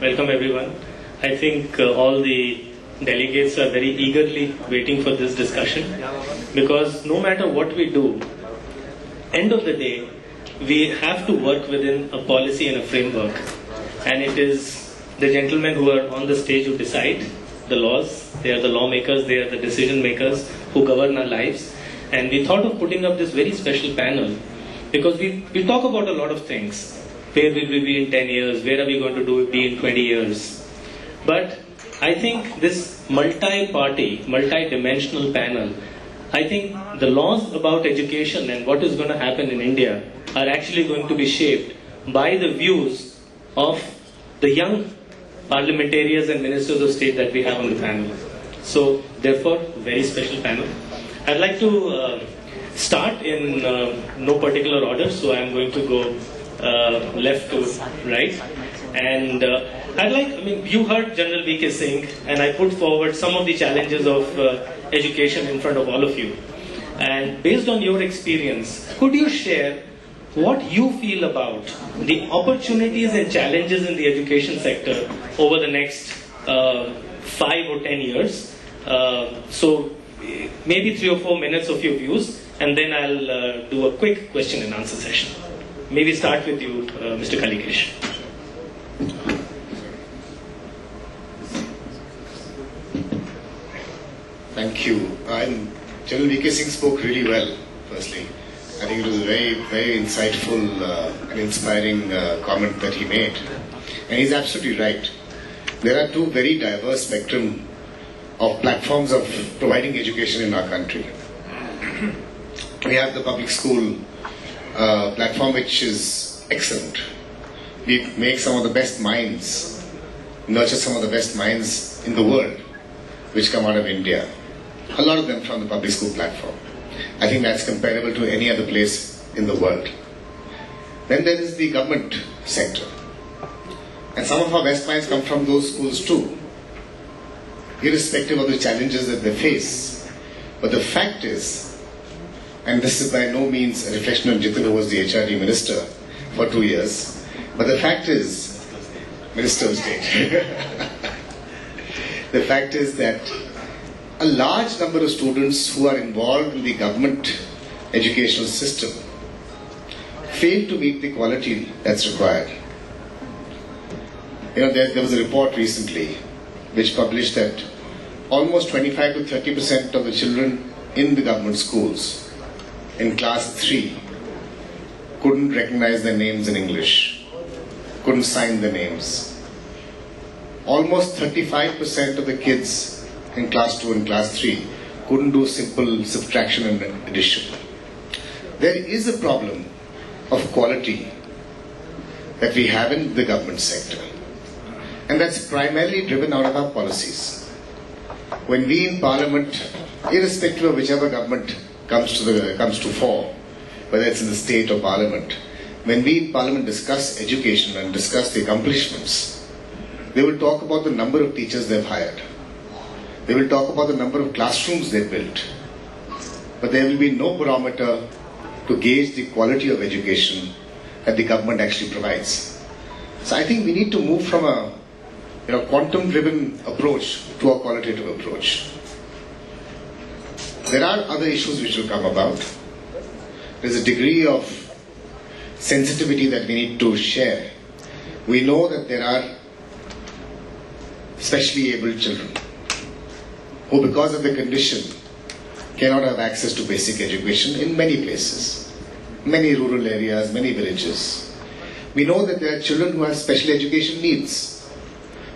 Welcome everyone. I think all the delegates are very eagerly waiting for this discussion because no matter what we do, end of the day, we have to work within a policy and a framework. And it is the gentlemen who are on the stage who decide the laws. They are the lawmakers, they are the decision makers who govern our lives. And we thought of putting up this very special panel because we talk about a lot of things. Where will we be in 10 years? Where are we going to be in 20 years? But I think this multi-party, multi-dimensional panel, I think the laws about education and what is going to happen in India are actually going to be shaped by the views of the young parliamentarians and ministers of state that we have on the panel. So, therefore, very special panel. I'd like to start in no particular order, so I'm going to go left to right. And you heard General V.K. Singh, and I put forward some of the challenges of education in front of all of you. And based on your experience, could you share what you feel about the opportunities and challenges in the education sector over the next 5 or 10 years? So maybe 3 or 4 minutes of your views, and then I'll do a quick question and answer session. Maybe start with you, Mr. Kalikesh. Thank you. General V.K. Singh spoke really well, firstly. I think it was a very, very insightful and inspiring comment that he made. And he's absolutely right. There are two very diverse spectrum of platforms of providing education in our country. We have the public school platform, which is excellent. We make some of the best minds, nurture some of the best minds in the world, which come out of India. A lot of them from the public school platform. I think that's comparable to any other place in the world. Then there is the government sector. And some of our best minds come from those schools too, irrespective of the challenges that they face. But the fact is, and this is by no means a reflection on Jitin, who was the HRD minister for 2 years, but the fact is, Minister of State, the fact is that a large number of students who are involved in the government educational system fail to meet the quality that's required. There was a report recently which published that almost 25 to 30% of the children in the government schools in class 3 couldn't recognize their names in English, couldn't sign their names. Almost 35% of the kids in class 2 and class 3 couldn't do simple subtraction and addition. There is a problem of quality that we have in the government sector, and that's primarily driven out of our policies. When we in Parliament, irrespective of whichever government comes to fore, whether it's in the state or Parliament, when we in Parliament discuss education and discuss the accomplishments, they will talk about the number of teachers they've hired. They will talk about the number of classrooms they've built. But there will be no barometer to gauge the quality of education that the government actually provides. So I think we need to move from a quantum-driven approach to a qualitative approach. There are other issues which will come about. There's a degree of sensitivity that we need to share. We know that there are specially abled children who, because of the condition, cannot have access to basic education in many places, many rural areas, many villages. We know that there are children who have special education needs,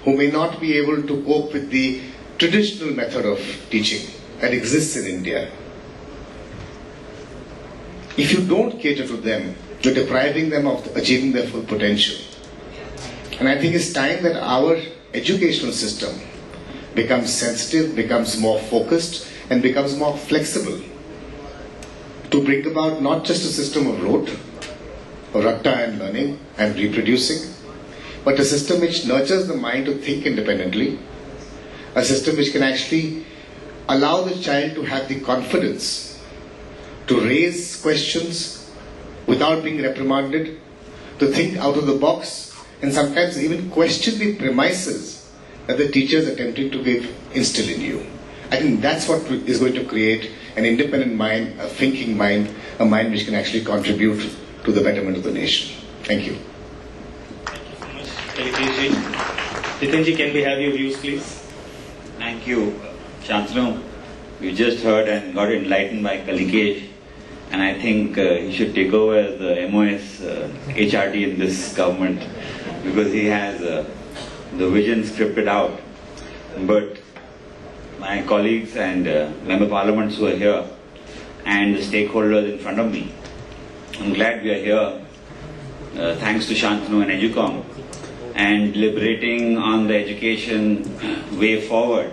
who may not be able to cope with the traditional method of teaching that exists in India. If you don't cater to them, you're depriving them of achieving their full potential. And I think it's time that our educational system becomes sensitive, becomes more focused, and becomes more flexible to bring about not just a system of rote, of ratta and learning and reproducing, but a system which nurtures the mind to think independently, a system which can actually allow the child to have the confidence to raise questions without being reprimanded, to think out of the box and sometimes even question the premises that the teacher is attempting to instill in you. I think that's what is going to create an independent mind, a thinking mind, a mind which can actually contribute to the betterment of the nation. Thank you. Thank you so much, Kalikesh ji. Jitinji, can we have your views, please? Thank you, Shantanu. You just heard and got enlightened by Kalikesh, and I think he should take over as the MOS HRD in this government, because he has the vision scripted out. But my colleagues and member parliaments who are here and the stakeholders in front of me, I'm glad we are here, thanks to Shantanu and Educom, and deliberating on the education way forward.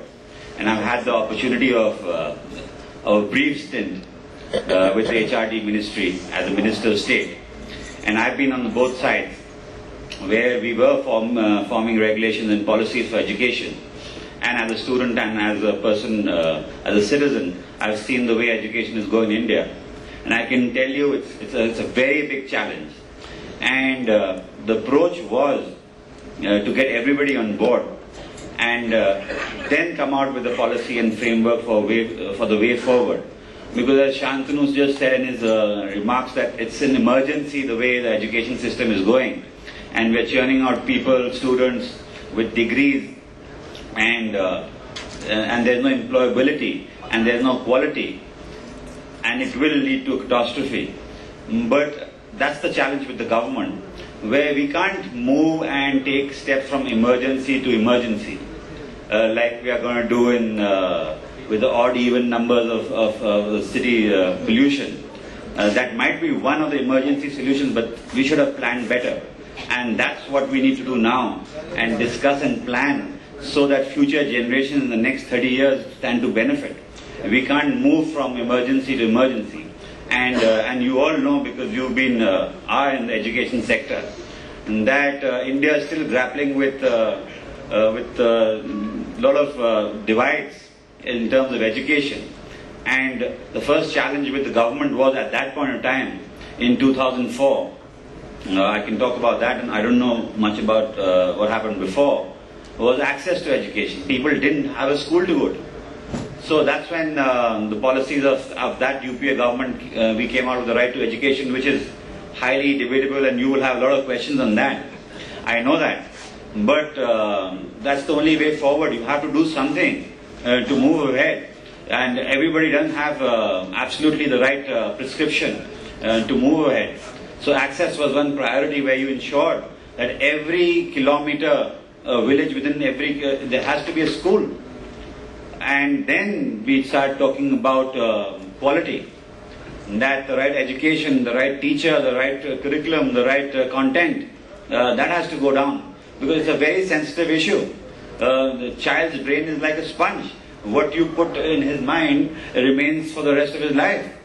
And I've had the opportunity of a brief stint with the HRD ministry as a Minister of State. And I've been on both sides, where we were forming regulations and policies for education. And as a student and as a person, as a citizen, I've seen the way education is going in India. And I can tell you it's a very big challenge. And the approach was to get everybody on board and then come out with a policy and framework for the way forward. Because as Shantanu just said in his remarks, that it's an emergency the way the education system is going. And we're churning out people, students with degrees, and there's no employability, and there's no quality, and it will lead to a catastrophe. But that's the challenge with the government, where we can't move and take steps from emergency to emergency, like we are going to do with the odd even numbers of the city pollution. That might be one of the emergency solutions, but we should have planned better. And that's what we need to do now, and discuss and plan, so that future generations in the next 30 years stand to benefit. We can't move from emergency to emergency. And you all know, because you've been are in the education sector, that India is still grappling with a lot of divides in terms of education. And the first challenge with the government was, at that point of time, in 2004, I can talk about that, and I don't know much about what happened before, was access to education. People didn't have a school to go to. So that's when the policies of that UPA government, we came out with the right to education, which is highly debatable, and you will have a lot of questions on that. I know that. But that's the only way forward. You have to do something to move ahead. And everybody doesn't have absolutely the right prescription to move ahead. So access was one priority, where you ensured that every kilometer, village within every, there has to be a school. And then we start talking about quality, that the right education, the right teacher, the right curriculum, the right content, that has to go down, because it's a very sensitive issue. The child's brain is like a sponge. What you put in his mind remains for the rest of his life,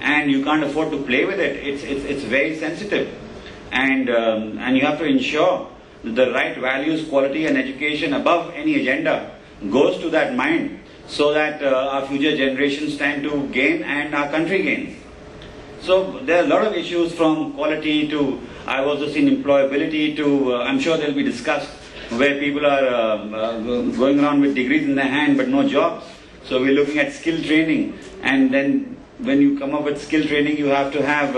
and you can't afford to play with it. It's very sensitive, and you have to ensure that the right values, quality and education above any agenda goes to that mind, so that our future generations stand to gain and our country gains. So there are a lot of issues, from quality to, I've also seen employability to, I'm sure they'll be discussed, where people are going around with degrees in their hand but no jobs. So we're looking at skill training, and then when you come up with skill training, you have to have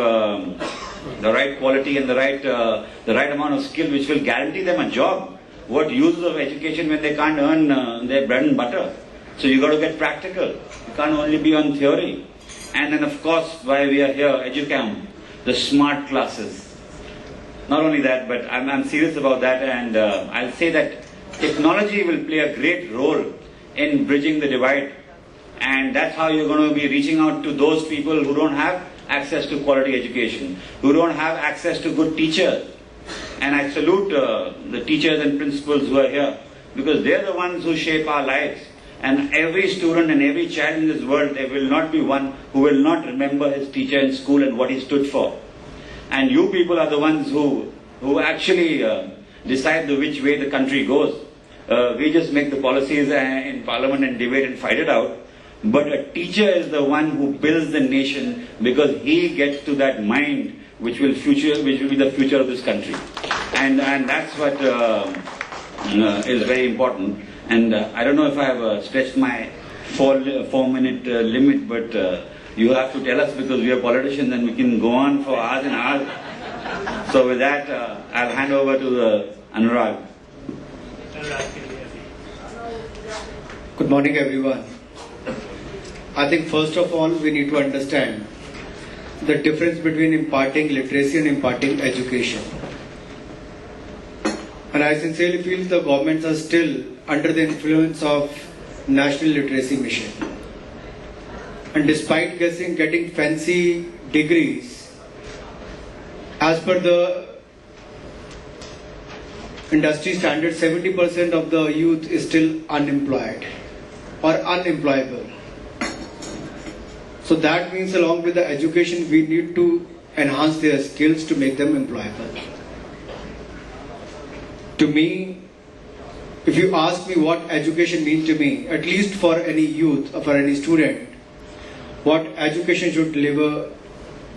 the right quality and the right amount of skill which will guarantee them a job. What use of education when they can't earn their bread and butter? So you got to get practical. You can't only be on theory. And then of course, why we are here, Educom, the smart classes. Not only that, but I'm serious about that, and I'll say that technology will play a great role in bridging the divide, and that's how you're going to be reaching out to those people who don't have access to quality education, who don't have access to good teachers. And I salute the teachers and principals who are here, because they're the ones who shape our lives. And every student and every child in this world, there will not be one who will not remember his teacher in school and what he stood for. And you people are the ones who actually decide which way the country goes. We just make the policies in parliament and debate and fight it out. But a teacher is the one who builds the nation, because he gets to that mind which will be the future of this country. and that's what is very important. And I don't know if I have stretched my 4-minute limit, but you have to tell us, because we are politicians and we can go on for hours and hours. So with that, I'll hand over to Anurag. Good morning, everyone. I think first of all we need to understand the difference between imparting literacy and imparting education. And I sincerely feel the governments are still under the influence of National Literacy Mission. And despite getting fancy degrees, as per the industry standard, 70% of the youth is still unemployed or unemployable. So that means along with the education, we need to enhance their skills to make them employable. To me, if you ask me what education means to me, at least for any youth or for any student, what education should deliver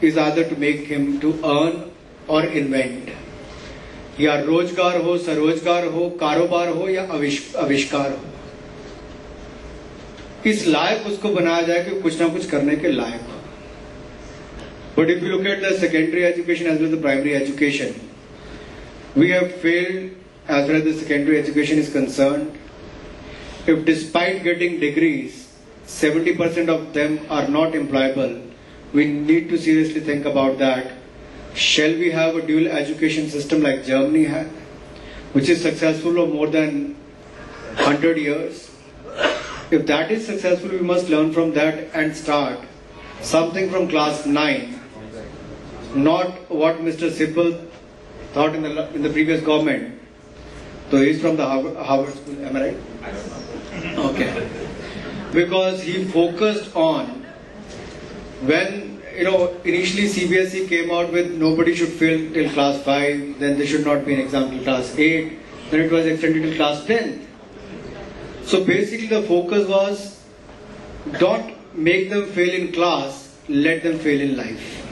is either to make him to earn or invent. या रोजगार हो, स्वरोजगार हो, कारोबार हो या आविष्कार हो, इस लायक उसको बनाया जाए कि कुछ ना कुछ करने के लायक हो. But if you look at the secondary education as well as the primary education, we have failed as far as the secondary education is concerned. If despite getting degrees, 70% of them are not employable, we need to seriously think about that. Shall we have a dual education system like Germany has, which is successful for more than 100 years? If that is successful, we must learn from that and start something from class 9, not what Mr. Sibal thought in the previous government. So he's from the Harvard School, am I right? I don't know. Okay. Because he focused on when initially CBSE came out with nobody should fail till class 5, then there should not be an exam till class 8, then it was extended till class 10. So basically the focus was, don't make them fail in class, let them fail in life.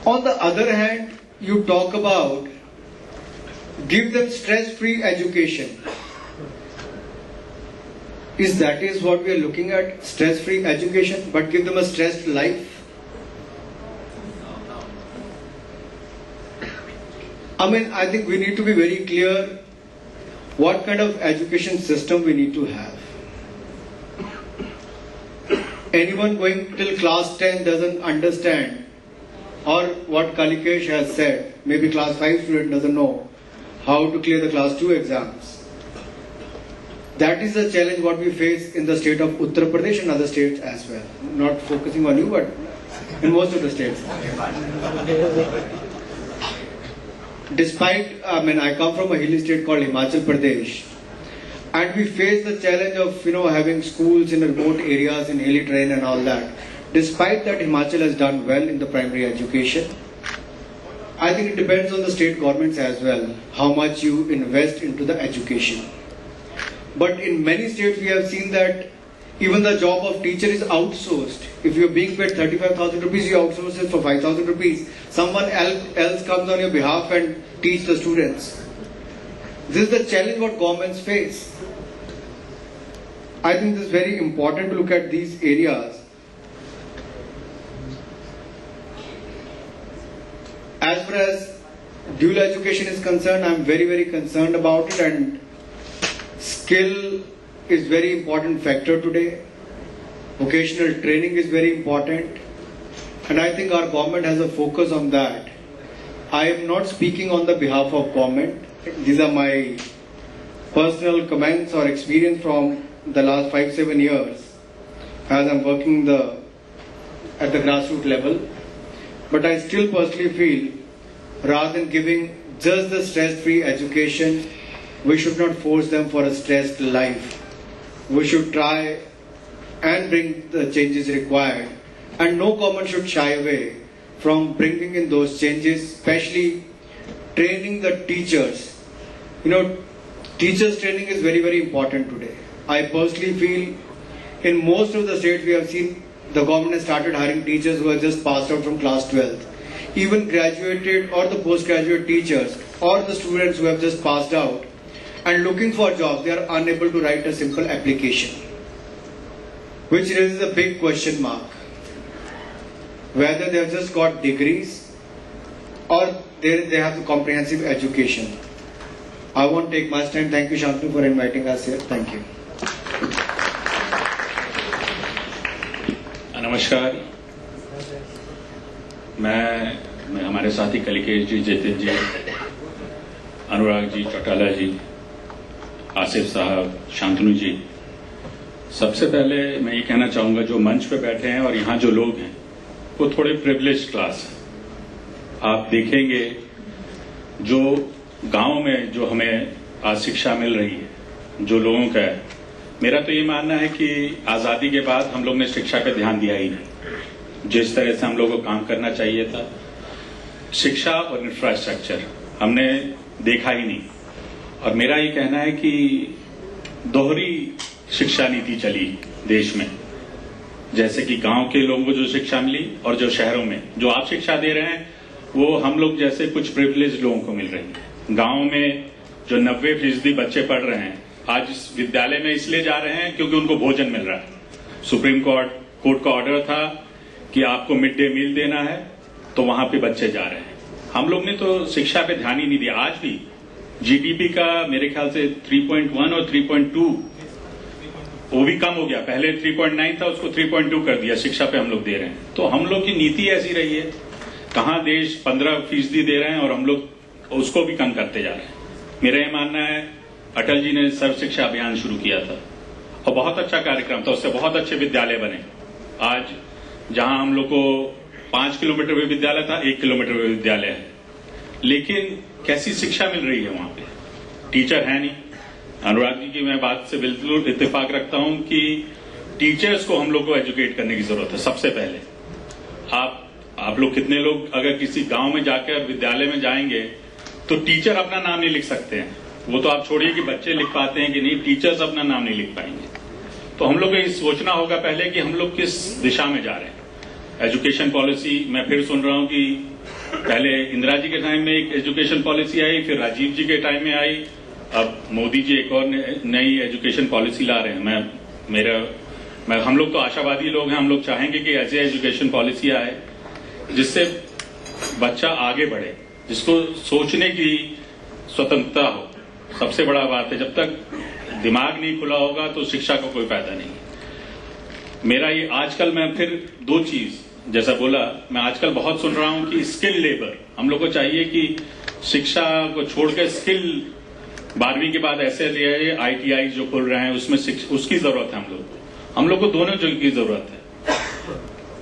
On the other hand, you talk about give them stress-free education. Is that what we are looking at? Stress-free education, but give them a stressed life? I think we need to be very clear what kind of education system we need to have. Anyone going till class 10 doesn't understand, or what Kalikesh has said, maybe class 5 student doesn't know how to clear the class 2 exams. That is the challenge what we face in the state of Uttar Pradesh and other states as well. Not focusing on you, but in most of the states. Despite, I come from a hilly state called Himachal Pradesh, and we face the challenge of, having schools in remote areas, in hilly terrain and all that. Despite that, Himachal has done well in the primary education. I think it depends on the state governments as well, how much you invest into the education. But in many states we have seen that even the job of teacher is outsourced. If you're being paid 35,000 rupees, you outsource it for 5,000 rupees. Someone else comes on your behalf and teach the students. This is the challenge what governments face. I think this is very important to look at these areas. As far as dual education is concerned, I am very, very concerned about it, and skill is very important factor today. Vocational training is very important, and I think our government has a focus on that. I am not speaking on the behalf of government. These are my personal comments or experience from the last 5-7 years as I'm working at the grassroots level. But I still personally feel, rather than giving just the stress-free education, we should not force them for a stressed life. We should try and bring the changes required, and no government should shy away from bringing in those changes, especially training the teachers. Teachers training is very, very important today. I personally feel in most of the states we have seen the government has started hiring teachers who have just passed out from class 12th. Even graduated or the postgraduate teachers or the students who have just passed out and looking for jobs, they are unable to write a simple application, which raises a big question mark. Whether they have just got degrees or they have the comprehensive education. I won't take much time. Thank you, Shantanu, for inviting us here. Thank you. नमस्कार, मैं हमारे साथी कलिकेश जी, जितिन जी, अनुराग जी, चौटाला जी, आसिफ साहब, शांतनु जी, सबसे पहले मैं ये कहना चाहूंगा जो मंच पे बैठे हैं और यहाँ जो लोग हैं वो थोड़े प्रिविलेज्ड क्लास है। आप देखेंगे जो गांव में जो हमें आज शिक्षा मिल रही है, जो लोगों का है, मेरा तो ये मानना है कि आजादी के बाद हम लोग ने शिक्षा पे ध्यान दिया ही नहीं। जिस तरह से हम लोगों को काम करना चाहिए था, शिक्षा और इंफ्रास्ट्रक्चर हमने देखा ही नहीं। और मेरा ये कहना है कि दोहरी शिक्षा नीति चली देश में, जैसे कि गांव के लोगों को जो शिक्षा मिली और जो शहरों में जो आप शिक्षा दे रहे हैं वो हम लोग जैसे कुछ प्रिविलेज लोगों को मिल रही है। गांव में जो 90% बच्चे पढ़ रहे हैं आज इस विद्यालय में इसलिए जा रहे हैं क्योंकि उनको भोजन मिल रहा है। सुप्रीम कोर्ट का ऑर्डर था कि आपको मिड डे मील देना है, तो वहां पे बच्चे जा रहे हैं। हम लोग ने तो शिक्षा पे ध्यान ही नहीं दिया। आज भी जीडीपी का मेरे ख्याल से 3.1 और 3.2 वो भी कम हो गया। पहले 3.9 था, उसको 3.2 कर दिया। शिक्षा पे हम लोग दे रहे हैं। तो हम लोग की नीति ऐसी रही है, कहां देश 15% दे रहे हैं और हम लोग उसको भी कम करते जा रहे हैं। मेरा ये मानना है अटल जी ने सर्व शिक्षा अभियान शुरू किया था और बहुत अच्छा कार्यक्रम था, उससे बहुत अच्छे विद्यालय बने। आज जहां हम लोग को 5 किलोमीटर में विद्यालय था, 1 किलोमीटर में विद्यालय है, लेकिन कैसी शिक्षा मिल रही है वहां पे? टीचर है नहीं। अनुराग जी की मैं बात से बिल्कुल इत्तेफाक रखता हूं कि टीचर्स को हम लोग को एजुकेट करने की जरूरत है। सबसे पहले आप लोग कितने लोग अगर किसी गांव में जाकर विद्यालय में जाएंगे तो टीचर अपना नाम नहीं लिख सकते हैं। वो तो आप छोड़िए कि बच्चे लिख पाते हैं कि नहीं, टीचर्स अपना नाम नहीं लिख पाएंगे। तो हम लोग को ये सोचना होगा पहले कि हम लोग किस दिशा में जा रहे हैं। एजुकेशन पॉलिसी मैं फिर सुन रहा हूं कि पहले इंदिरा जी के टाइम में एक एजुकेशन पॉलिसी आई, फिर राजीव जी के टाइम में आई, अब मोदी जी एक और नई एजुकेशन पॉलिसी ला रहे हैं। हम लोग तो आशावादी लोग हैं। हम लोग चाहेंगे कि ऐसी एजुकेशन पॉलिसी आए जिससे बच्चा आगे बढ़े, जिसको सोचने की स्वतंत्रता हो। सबसे बड़ा बात है, जब तक दिमाग नहीं खुला होगा तो शिक्षा का कोई फायदा नहीं। मेरा ये आजकल मैं फिर दो चीज जैसा बोला, मैं आजकल बहुत सुन रहा हूं कि स्किल लेबर, हम लोग को चाहिए कि शिक्षा को छोड़कर स्किल 12वीं के बाद ऐसे ITI जो खुल रहे हैं उसमें उसकी जरूरत है। हम लोग को दोनों चीज की जरूरत है,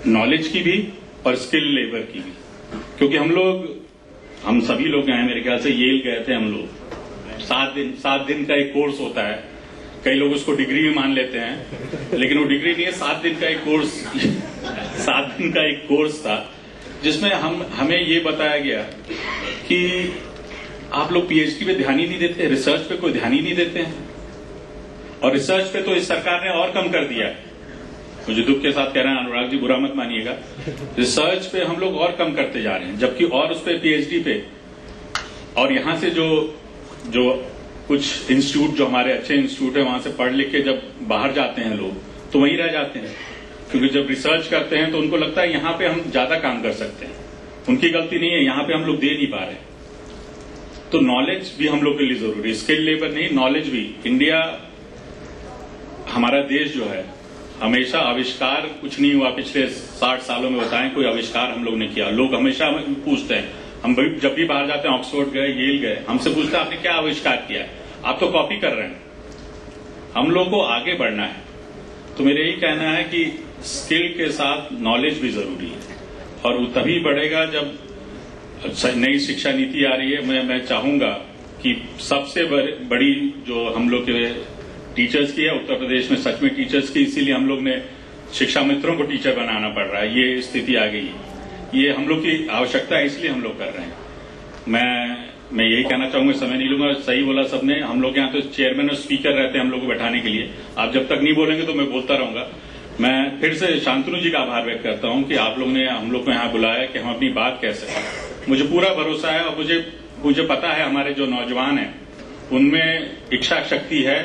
नॉलेज की भी और स्किल लेबर की भी। क्योंकि हम सभी लोग गए, मेरे ख्याल से येल गए थे हम लोग। 7 दिन का एक कोर्स होता है। कई लोग उसको डिग्री भी मान लेते हैं, लेकिन वो डिग्री नहीं है। 7 दिन का एक कोर्स था जिसमें हमें ये बताया गया कि आप लोग PhD पे ध्यान ही नहीं देते, रिसर्च पे कोई ध्यान ही नहीं देते हैं। और रिसर्च पे तो इस सरकार ने और कम कर दिया है। मुझे दुख के साथ कह रहे हैं, अनुराग जी बुरा मत मानिएगा, रिसर्च पे हम लोग और कम करते जा रहे हैं, जबकि और उस पे PhD पे। और यहां से जो कुछ इंस्टीट्यूट जो हमारे अच्छे इंस्टीट्यूट है, वहां से पढ़ लिख के जब बाहर जाते हैं लोग तो वहीं रह जाते हैं। क्योंकि जब रिसर्च करते हैं तो उनको लगता है यहां पे हम ज्यादा काम कर सकते हैं। उनकी गलती नहीं है, यहां पे हम लोग दे नहीं पा रहे। तो नॉलेज भी हम लोग के लिए जरूरी है, स्किल लेबर नहीं, नॉलेज भी। इंडिया हमारा देश जो है, हमेशा आविष्कार कुछ नहीं हुआ पिछले 60 सालों में। बताएं कोई आविष्कार हम लोग ने किया? लोग हमेशा पूछते हैं, हम जब भी बाहर जाते हैं, ऑक्सफोर्ड गए, येल गए, हमसे पूछते हैं आपने क्या आविष्कार किया है? आप तो कॉपी कर रहे हैं। हम लोग को आगे बढ़ना है। तो मेरा यही कहना है कि स्किल के साथ नॉलेज भी जरूरी है, और वो तभी बढ़ेगा जब नई शिक्षा नीति आ रही है। मैं चाहूंगा कि सबसे बड़ी जो हम लोग के टीचर्स की है उत्तर प्रदेश में, सच में टीचर्स की, इसीलिए हम लोग ने शिक्षा मित्रों को टीचर बनाना पड़ रहा है। ये स्थिति आ गई है, ये हम लोग की आवश्यकता है, इसलिए हम लोग कर रहे हैं। मैं यही कहना चाहूंगा, समय नहीं लूंगा। सही बोला सबने। हम लोग यहाँ तो चेयरमैन और स्पीकर रहते हैं हम लोग को बैठाने के लिए। आप जब तक नहीं बोलेंगे तो मैं बोलता रहूंगा। मैं फिर से शांतनु जी का आभार व्यक्त करता हूं कि आप लोग ने हम लोग को यहाँ बुलाया कि हम अपनी बात कह सकें। मुझे पूरा भरोसा है और मुझे पता है हमारे जो नौजवान हैं उनमें इच्छा शक्ति है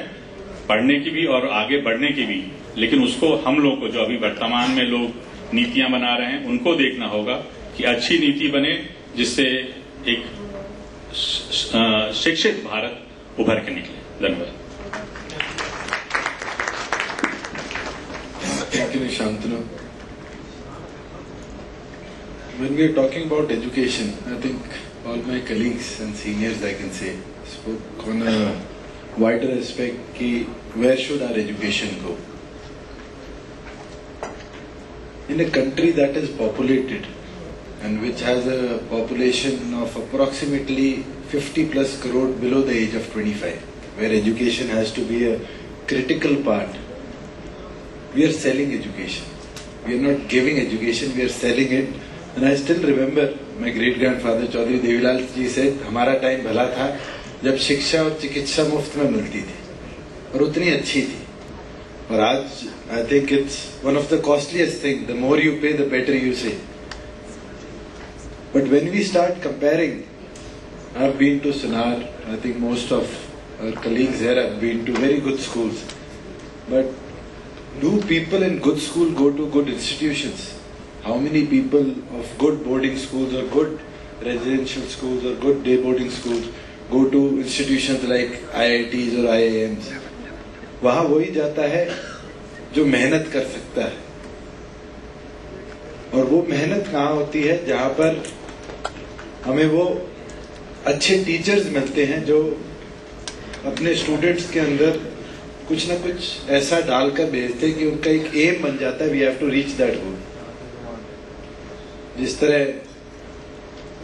पढ़ने की भी और आगे बढ़ने की भी, लेकिन उसको हम लोग को जो अभी वर्तमान में लोग नीतियां बना रहे हैं उनको देखना होगा कि अच्छी नीति बने जिससे एक शिक्षित भारत उभर के निकले। धन्यवाद। Thank you, Shantanu. When we are talking about education, I think all my colleagues and seniors, I can say, spoke on a wider aspect ki where should our education go. In a country that is populated and which has a population of approximately 50 plus crore below the age of 25, where education has to be a critical part, we are selling education. We are not giving education, we are selling it. And I still remember my great-grandfather Chaudhary Devilal ji said, हमारा time भला था जब शिक्षा और चिकित्सा मुफ्त में मिलती थी और उतनी अच्छी थी। और आज I think it's one of the costliest thing. The more you pay, the better you say. But when we start comparing, I've been to Sinar, I think most of our colleagues here have been to very good schools. But do people in good school go to good institutions? How many people of good boarding schools or good residential schools or good day boarding schools go to institutions like IITs or IIMs? वहाँ वही जाता है जो मेहनत कर सकता है, और वो मेहनत कहाँ होती है जहाँ पर हमें वो अच्छे टीचर्स मिलते हैं जो अपने स्टूडेंट्स के अंदर कुछ ना कुछ ऐसा डालकर भेजते हैं कि उनका एक एम बन जाता है, we have to reach that goal. जिस तरह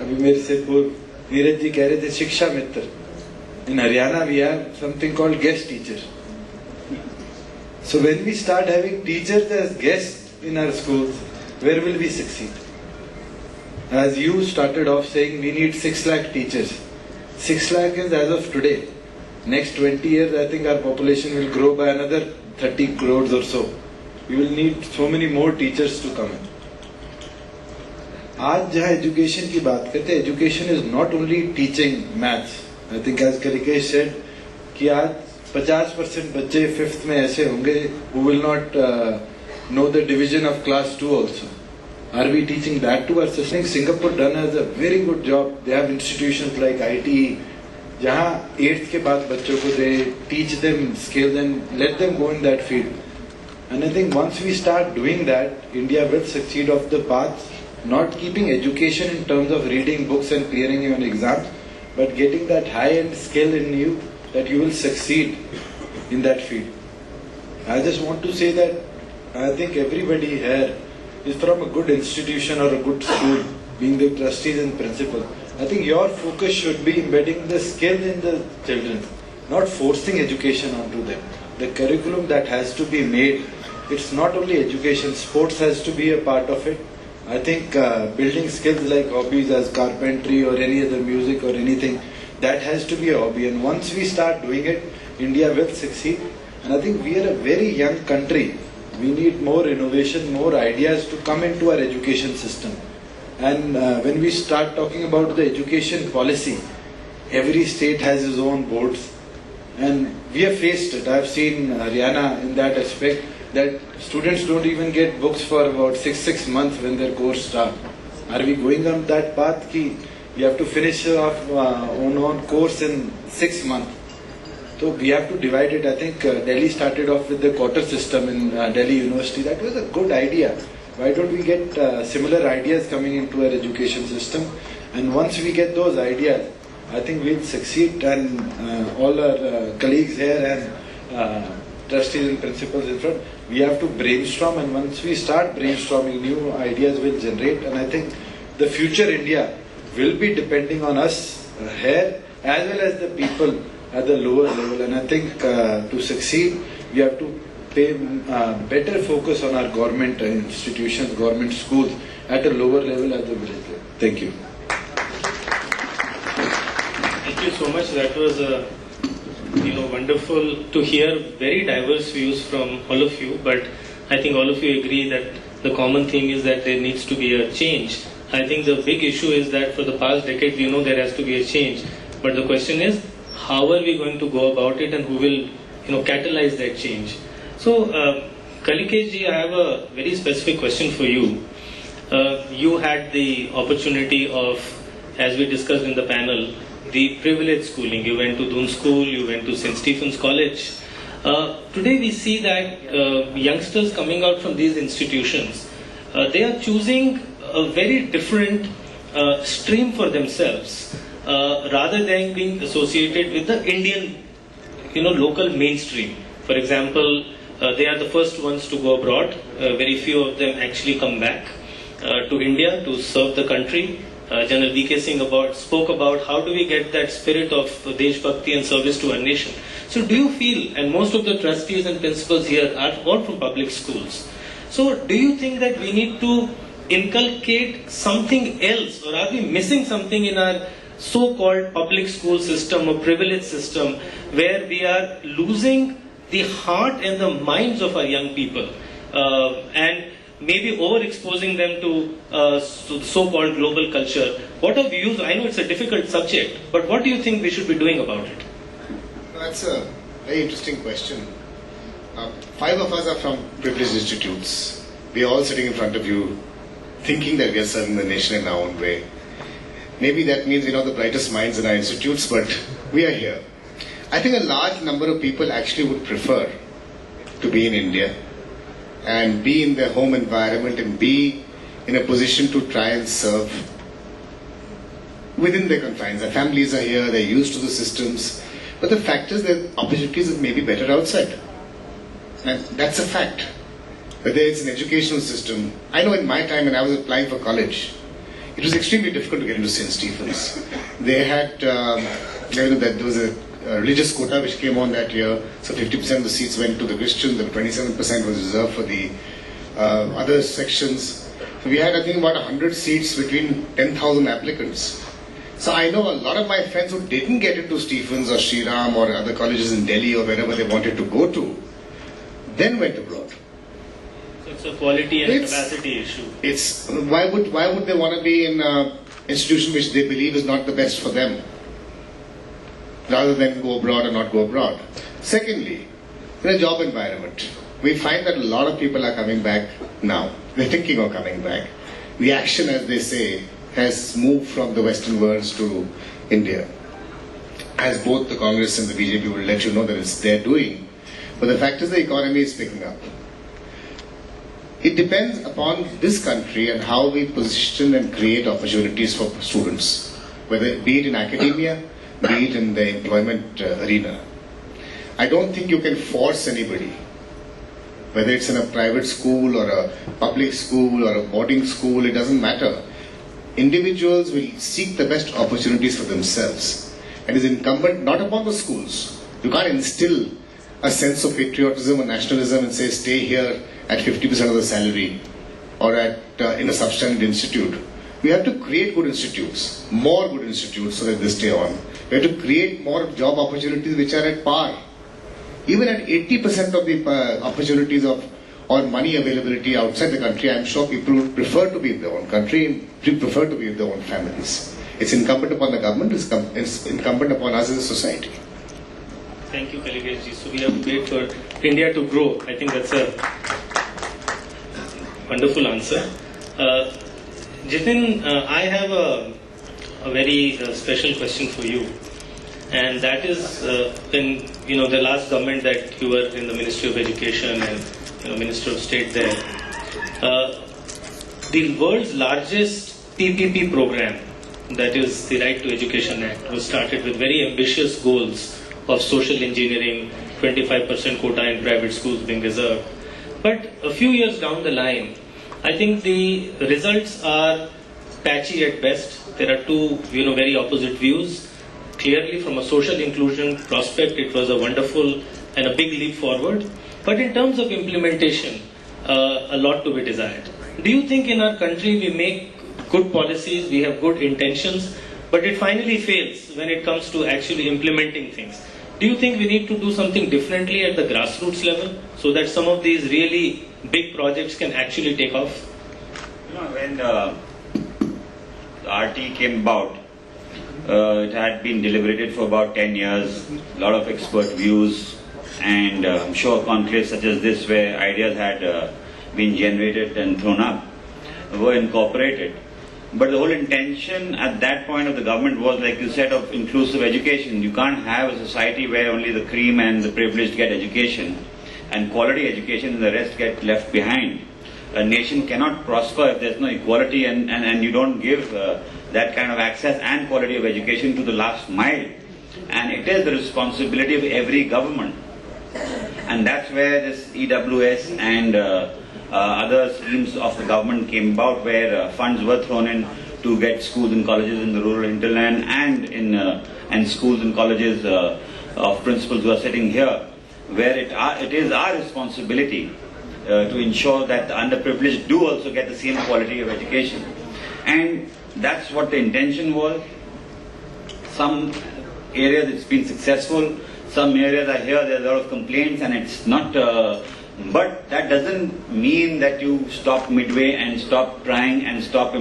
अभी मेरे से पूर्व नीरज जी कह रहे थे शिक्षा मित्र, in Haryana we have something called guest teacher. So when we start having teachers as guest in our schools, where will we succeed? As you started off saying, we need 6 lakh teachers. 6 lakh is as of today. Next 20 years, I think our population will grow by another 30 crores or so. We will need so many more teachers to come in. आज जहाँ education की बात करते हैं, education is not only teaching maths. I think as Kalikesh said, कि आज 50% बच्चे 5th में ऐसे होंगे who will not know the division of class 2 also. Are we teaching that to our system? Singapore done has a very good job. They have institutions like ITE, जहाँ 8th के बाद बच्चों को they teach them skills and let them go in that field. And I think once we start doing that, India will succeed off the path, not keeping education in terms of reading books and clearing your exams, but getting that high-end skill in you that you will succeed in that field. I just want to say that I think everybody here is from a good institution or a good school, being the trustees and principal. I think your focus should be embedding the skill in the children, not forcing education onto them. The curriculum that has to be made, it's not only education, sports has to be a part of it. I think building skills like hobbies as carpentry or any other music or anything, that has to be a hobby. And once we start doing it, India will succeed. And I think we are a very young country. We need more innovation, more ideas to come into our education system. And when we start talking about the education policy, every state has its own boards. And we have faced it. I have seen Haryana in that aspect, that students don't even get books for about six months when their course starts. Are we going on that path? Ki we have to finish off on course in 6 months. So we have to divide it. I think Delhi started off with the quarter system in Delhi University. That was a good idea. Why don't we get similar ideas coming into our education system? And once we get those ideas, I think we'll succeed. And all our colleagues here and trustees and principals in front, we have to brainstorm. And once we start brainstorming, new ideas will generate. And I think the future India will be depending on us here as well as the people at the lower level. And I think to succeed, we have to pay better focus on our government institutions, government schools at a lower level, at the village level. Thank you. Thank you so much. That was wonderful to hear very diverse views from all of you. But I think all of you agree that the common thing is that there needs to be a change. I think the big issue is that for the past decade we know there has to be a change, but the question is how are we going to go about it and who will catalyze that change. So Kalikesh ji, I have a very specific question for you. You had the opportunity of, as we discussed in the panel, the privileged schooling. You went to Doon School, you went to St. Stephen's College. Today we see that youngsters coming out from these institutions, they are choosing a very different stream for themselves rather than being associated with the Indian local mainstream. For example, they are the first ones to go abroad. Very few of them actually come back to India to serve the country. General V.K. Singh spoke about how do we get that spirit of Desh Bhakti and service to our nation. So do you feel, and most of the trustees and principals here are all from public schools, so do you think that we need to inculcate something else, or are we missing something in our so-called public school system or privilege system where we are losing the heart and the minds of our young people and maybe overexposing them to so-called global culture? What are views? I know it's a difficult subject, but what do you think we should be doing about it? That's a very interesting question. 5 of us are from privileged institutes. We are all sitting in front of you thinking that we are serving the nation in our own way. Maybe that means we're not the brightest minds in our institutes, but we are here. I think a large number of people actually would prefer to be in India and be in their home environment and be in a position to try and serve within their confines. Their families are here, they're used to the systems, but the fact is that opportunities may be better outside. And that's a fact. Whether it's an educational system, I know in my time when I was applying for college, it was extremely difficult to get into St. Stephen's. They had, there was a religious quota which came on that year, so 50% of the seats went to the Christians, and 27% was reserved for the other sections. So we had, I think, about 100 seats between 10,000 applicants. So I know a lot of my friends who didn't get into Stephen's or Sri Ram or other colleges in Delhi or wherever they wanted to go to, then went abroad. So it's a quality and capacity issue. It's why would they want to be in an institution which they believe is not the best for them, rather than go abroad or not go abroad? Secondly, in a job environment, we find that a lot of people are coming back now. They're thinking of coming back. The action, as they say, has moved from the Western worlds to India. As both the Congress and the BJP will let you know that it's their doing. But the fact is the economy is picking up. It depends upon this country and how we position and create opportunities for students, whether be it in academia, be it in the employment arena. I don't think you can force anybody, whether it's in a private school or a public school or a boarding school, it doesn't matter. Individuals will seek the best opportunities for themselves, and it's incumbent not upon the schools. You can't instill a sense of patriotism or nationalism and say stay here at 50% of the salary or at in a substandard institute. We have to create good institutes, more good institutes, so that they stay on. We have to create more job opportunities which are at par. Even at 80% of the opportunities of or money availability outside the country, I'm sure people would prefer to be in their own country and prefer to be with their own families. It's incumbent upon the government, it's incumbent upon us as a society. Thank you, Kalikesh ji. So we have to wait for India to grow. I think that's a wonderful answer. Jitin, I have a very special question for you, and that is in the last government that you were in the Ministry of Education and Minister of State there, the world's largest PPP program, that is the Right to Education Act, was started with very ambitious goals of social engineering, 25% quota in private schools being reserved. But a few years down the line, I think the results are patchy at best. There are two very opposite views. Clearly from a social inclusion prospect, it was a wonderful and a big leap forward. But in terms of implementation, a lot to be desired. Do you think in our country we make good policies, we have good intentions, but it finally fails when it comes to actually implementing things? Do you think we need to do something differently at the grassroots level so that some of these really big projects can actually take off? You know, when the RT came about, it had been deliberated for about 10 years, a lot of expert views, and I'm sure conclaves such as this, where ideas had been generated and thrown up, were incorporated. But the whole intention at that point of the government was, like you said, of inclusive education. You can't have a society where only the cream and the privileged get education, and quality education and the rest get left behind. A nation cannot prosper if there's no equality and you don't give that kind of access and quality of education to the last mile. And it is the responsibility of every government. And that's where this EWS and other schemes of the government came about, where funds were thrown in to get schools and colleges in the rural hinterland and schools and colleges of principals who are sitting here, where it is our responsibility to ensure that the underprivileged do also get the same quality of education. And that's what the intention was. Some areas it's been successful, some areas I hear there's a lot of complaints and it's not, but that doesn't mean that you stop midway and stop trying and stop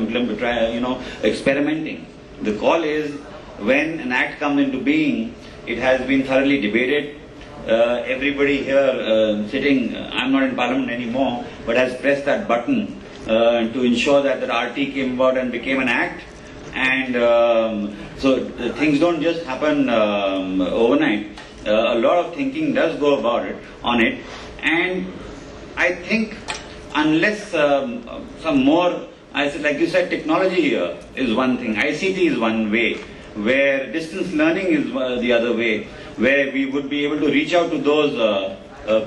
experimenting. The call is, when an act comes into being, it has been thoroughly debated. Everybody here sitting, I'm not in Parliament anymore, but has pressed that button to ensure that the RT came about and became an act. And so things don't just happen overnight. A lot of thinking does go about it, on it. And I think unless some more, like you said, technology here is one thing, ICT is one way, where distance learning is the other way, where we would be able to reach out to those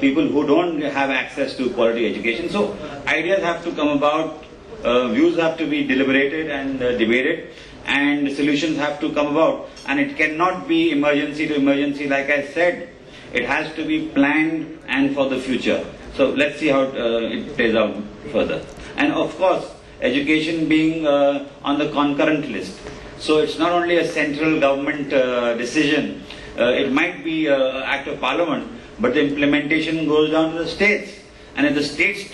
people who don't have access to quality education. So ideas have to come about, views have to be deliberated and debated, and solutions have to come about. And it cannot be emergency to emergency, like I said. It has to be planned and for the future. So let's see how it plays out further. And of course, education being on the concurrent list. So it's not only a central government decision. It might be an act of parliament, but the implementation goes down to the states. And if the states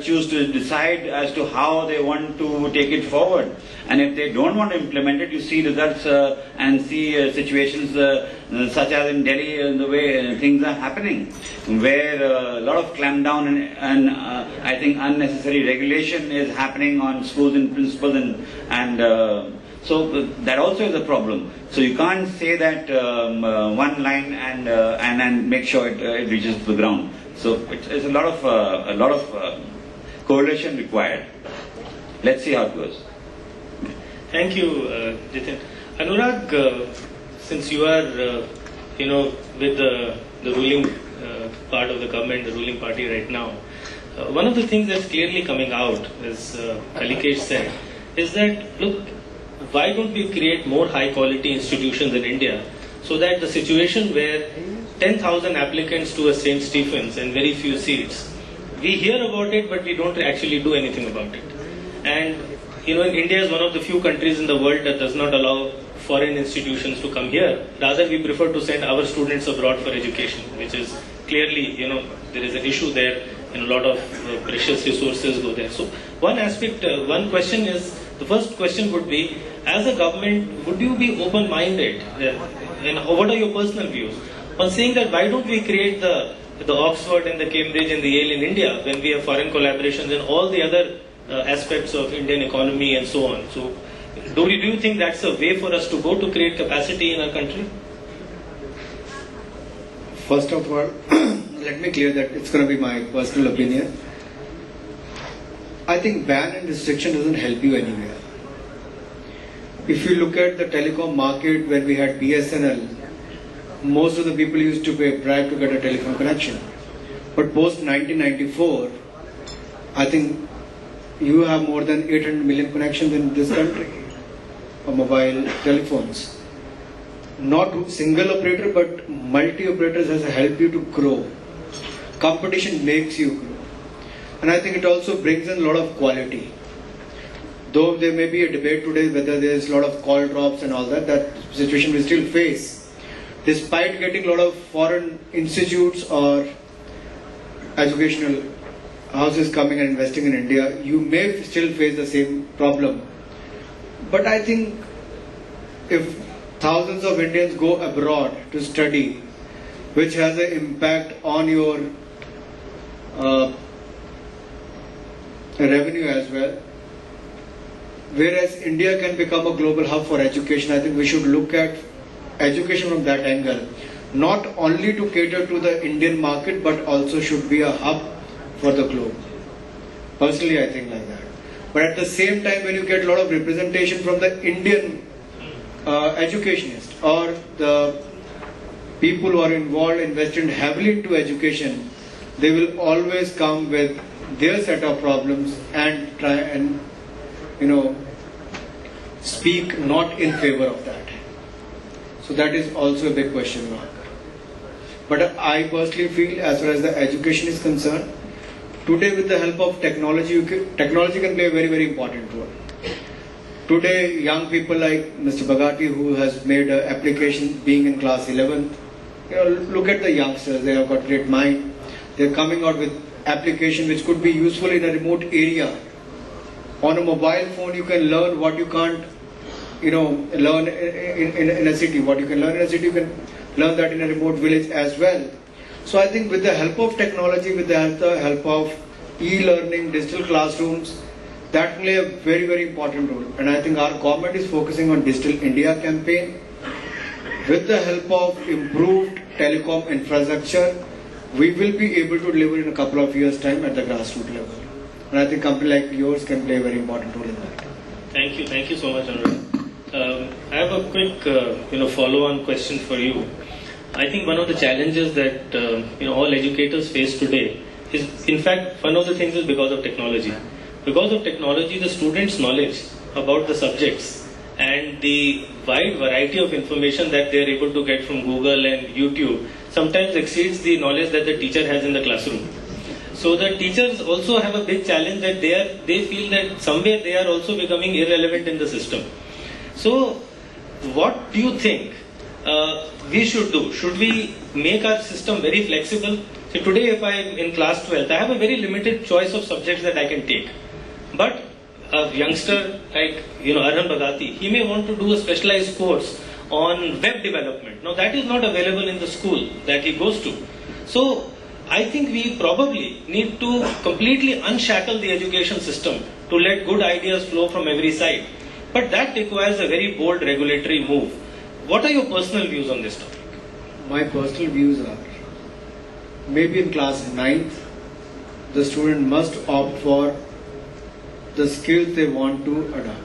choose to decide as to how they want to take it forward, and if they don't want to implement it, you see results and see situations such as in Delhi, the way things are happening, where a lot of clampdown and I think unnecessary regulation is happening on schools and principals, and so that also is a problem. So you can't say that one line and make sure it reaches the ground. So it's a lot of coalition required. Let's see how it goes. Thank you, Jitin. Anurag, since you are, with the ruling part of the government, the ruling party right now, one of the things that's clearly coming out, as Kalikesh said, is that, look, why don't we create more high-quality institutions in India, so that the situation where 10,000 applicants to a St. Stephen's and very few seats, we hear about it, but we don't actually do anything about it. And India is one of the few countries in the world that does not allow foreign institutions to come here. Rather, we prefer to send our students abroad for education, which is clearly, there is an issue there, and a lot of precious resources go there. So one aspect, one question is, the first question would be, as a government, would you be open-minded, and what are your personal views on saying that why don't we create the Oxford and the Cambridge and the Yale in India when we have foreign collaborations and all the other aspects of Indian economy and so on? So do you think that's a way for us to go to create capacity in our country? First of all, let me clear that it's going to be my personal opinion. I think ban and restriction doesn't help you anywhere. If you look at the telecom market, when we had BSNL, most of the people used to pay a bribe to get a telecom connection. But post 1994, I think you have more than 800 million connections in this country for mobile telephones. Not single operator, but multi-operators has helped you to grow. Competition makes you grow. And I think it also brings in a lot of quality. Though there may be a debate today whether there is a lot of call drops and all that, that situation we still face. Despite getting a lot of foreign institutes or educational houses coming and investing in India, you may still face the same problem. But I think if thousands of Indians go abroad to study, which has an impact on your revenue as well, whereas India can become a global hub for education, I think we should look at education from that angle, not only to cater to the Indian market, but also should be a hub for the globe. Personally, I think like that. But at the same time, when you get a lot of representation from the Indian educationists or the people who are involved, invested heavily into education, they will always come with their set of problems and try and, speak not in favor of that. So that is also a big question mark. But I personally feel, as far as the education is concerned, today with the help of technology, technology can play a very, very important role. Today, young people like Mr. Bagati, who has made an application being in class 11, look at the youngsters, they have got great mind. They're coming out with application which could be useful in a remote area. On a mobile phone, you can learn what you can't, learn in a city. What you can learn in a city, you can learn that in a remote village as well. So I think with the help of technology, with the help of e-learning, digital classrooms, that play a very, very important role. And I think our government is focusing on Digital India campaign. With the help of improved telecom infrastructure, we will be able to deliver in a couple of years' time at the grassroots level. And I think a company like yours can play a very important role in that. Thank you so much, Anurag. I have a quick, follow-on question for you. I think one of the challenges that all educators face today is, in fact, one of the things is because of technology. Because of technology, the students' knowledge about the subjects and the wide variety of information that they are able to get from Google and YouTube sometimes exceeds the knowledge that the teacher has in the classroom. So the teachers also have a big challenge that they feel that somewhere they are also becoming irrelevant in the system. So what do you think we should do? Should we make our system very flexible? So today if I am in class 12th, I have a very limited choice of subjects that I can take. But a youngster like Arhan Bagati, he may want to do a specialized course on web development. Now that is not available in the school that he goes to. So I think we probably need to completely unshackle the education system to let good ideas flow from every side. But that requires a very bold regulatory move. What are your personal views on this topic? My personal views are, maybe in class 9th, the student must opt for the skills they want to adopt.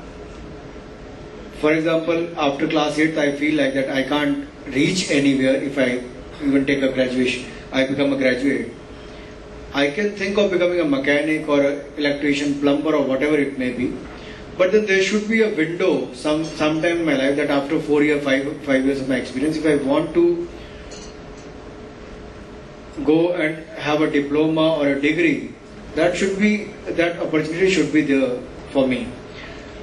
For example, after class 8th, I feel like that I can't reach anywhere if I even take a graduation. I become a graduate. I can think of becoming a mechanic or an electrician, plumber or whatever it may be. But then there should be a window sometime in my life that after 4 years, 5 years of my experience, if I want to go and have a diploma or a degree, that opportunity should be there for me.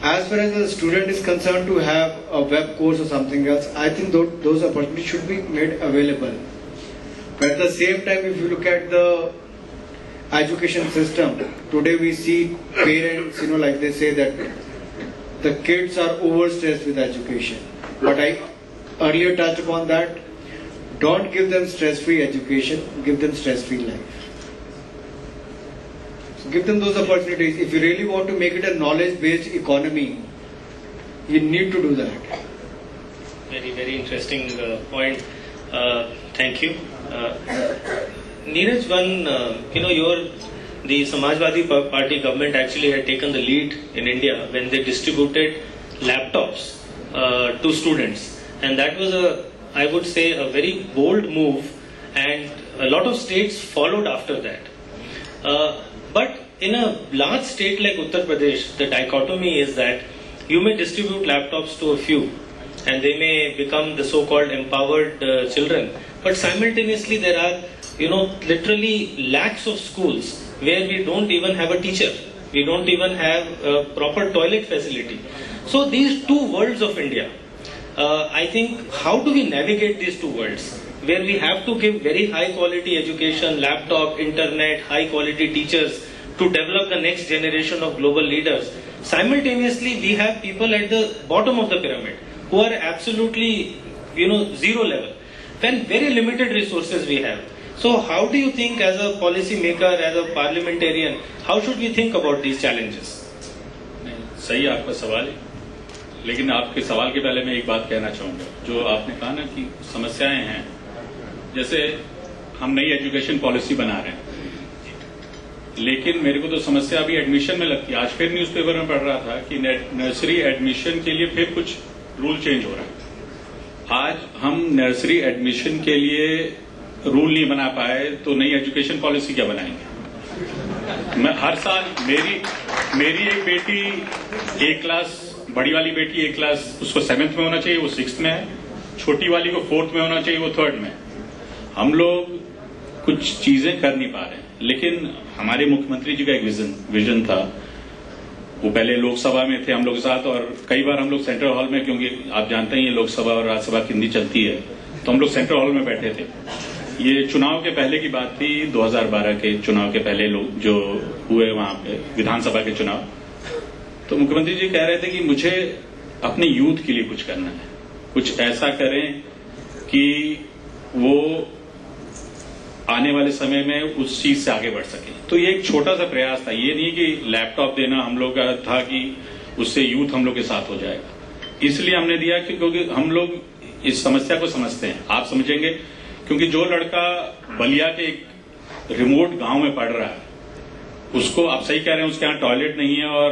As far as the student is concerned to have a web course or something else, I think those opportunities should be made available. But at the same time, if you look at the education system, today we see parents, like they say that the kids are overstressed with education. But I earlier touched upon that. Don't give them stress-free education, give them stress-free life. So give them those opportunities. If you really want to make it a knowledge-based economy, you need to do that. Very, very interesting point. Thank you. Neeraj, the Samajwadi Party government actually had taken the lead in India when they distributed laptops to students. And that was I would say, a very bold move, and a lot of states followed after that. But in a large state like Uttar Pradesh, the dichotomy is that you may distribute laptops to a few, and they may become the so-called empowered children. But simultaneously, there are, literally lakhs of schools where we don't even have a teacher. We don't even have a proper toilet facility. So these two worlds of India, I think, how do we navigate these two worlds? Where we have to give very high quality education, laptop, internet, high quality teachers, to develop the next generation of global leaders. Simultaneously, we have people at the bottom of the pyramid who are absolutely, zero level, when very limited resources we have. So how do you think, as a policy maker, as a parliamentarian, how should we think about these challenges? सही आपका सवाल है, लेकिन आपके सवाल के पहले मैं एक बात कहना चाहूंगा। जो आपने कहा ना कि समस्याएं हैं, जैसे हम नई एजुकेशन पॉलिसी बना रहे हैं, लेकिन मेरे को तो समस्या अभी एडमिशन में लगती है। आज फिर न्यूज़पेपर में पढ़ रहा था कि नर्सरी एडमिशन के लिए फिर कुछ रूल चेंज हो रहा है। आज हम नर्सरी एडमिशन के लिए रूल नहीं बना पाए तो नई एजुकेशन पॉलिसी क्या बनाएंगे? मैं हर साल मेरी एक बेटी एक क्लास, बड़ी वाली बेटी एक क्लास, उसको 7th में होना चाहिए, वो 6th में है। छोटी वाली को 4th में होना चाहिए, वो 3rd में। हम लोग कुछ चीजें कर नहीं पा रहे हैं। लेकिन हमारे मुख्यमंत्री जी का एक विजन था। वो पहले लोकसभा में थे हम लोग के साथ, और कई बार हम लोग सेंट्रल हॉल में, क्योंकि आप जानते हैं ये लोकसभा और राज्यसभा की हिंदी चलती है, तो हम लोग सेंट्रल हॉल में बैठे थे। ये चुनाव के पहले की बात थी, 2012 के चुनाव के पहले लोग जो हुए वहां पे विधानसभा के चुनाव। तो मुख्यमंत्री जी कह रहे थे कि मुझे अपने यूथ के लिए कुछ करना है, कुछ ऐसा करें कि वो आने वाले समय में उस चीज से आगे बढ़ सके। तो ये एक छोटा सा प्रयास था, ये नहीं कि लैपटॉप देना हम लोग का था कि उससे यूथ हम लोग के साथ हो जाएगा। इसलिए हमने दिया कि क्योंकि हम लोग इस समस्या को समझते हैं, आप समझेंगे, क्योंकि जो लड़का बलिया के एक रिमोट गांव में पढ़ रहा है, उसको आप सही कह रहे हैं, उसके यहाँ टॉयलेट नहीं है और